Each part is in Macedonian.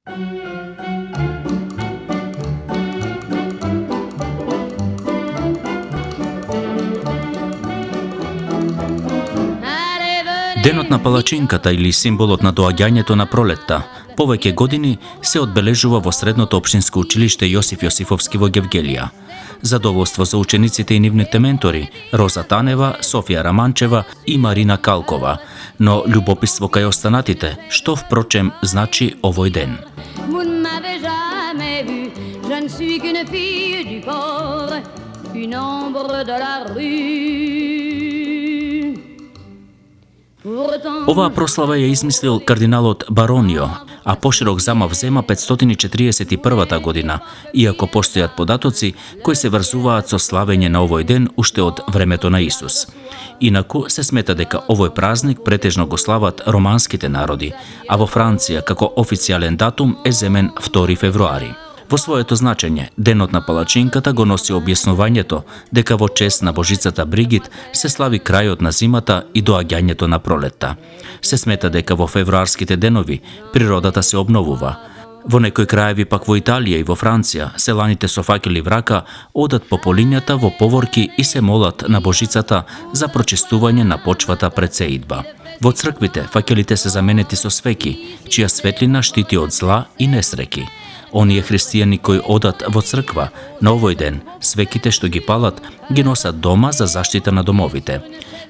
Денот на палачинката или символот на доаѓањето на пролетта повеќе години се одбележува во Средното општинско училиште Јосиф Јосифовски во Гевгелија. Задоволство за учениците и нивните ментори Роза Танева, Софија Раманчева и Марина Калкова, но љубопитство кај останатите, што впрочем значи овој ден. Оваа прослава ја измислил кардиналот Баронио, а поширок замав зема 541 година, иако постојат податоци кои се врзуваат со славење на овој ден уште од времето на Исус. Инаку се смета дека овој празник претежно го слават романските народи, а во Франција како официјален датум е земен 2 февруари. Во своето значење, денот на палачинката го носи објаснувањето дека во чест на божицата Бригит се слави крајот на зимата и доаѓањето на пролетта. Се смета дека во февруарските денови природата се обновува. Во некои краеви пак во Италија и во Франција, селаните со факели врака одат по полињата во поворки и се молат на божицата за прочистување на почвата пред сеидба. Во црквите факелите се заменети со свеќи, чија светлина штити од зла и несреќи. Оние христијани кои одат во црква на овој ден, свеќите што ги палат, ги носат дома за заштита на домовите.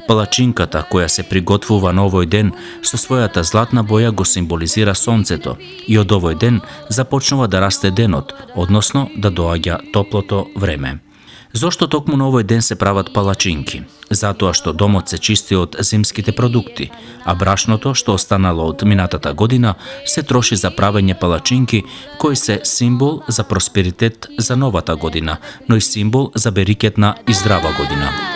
Палачинката, која се приготвува на овој ден, со својата златна боја го символизира сонцето и од овој ден започнува да расте денот, односно да доаѓа топлото време. Зошто токму на овој ден се прават палачинки? Затоа што домот се чисти од зимските продукти, а брашното што останало од минатата година се троши за правење палачинки кои се символ за просперитет за новата година, но и символ за берикетна и здрава година.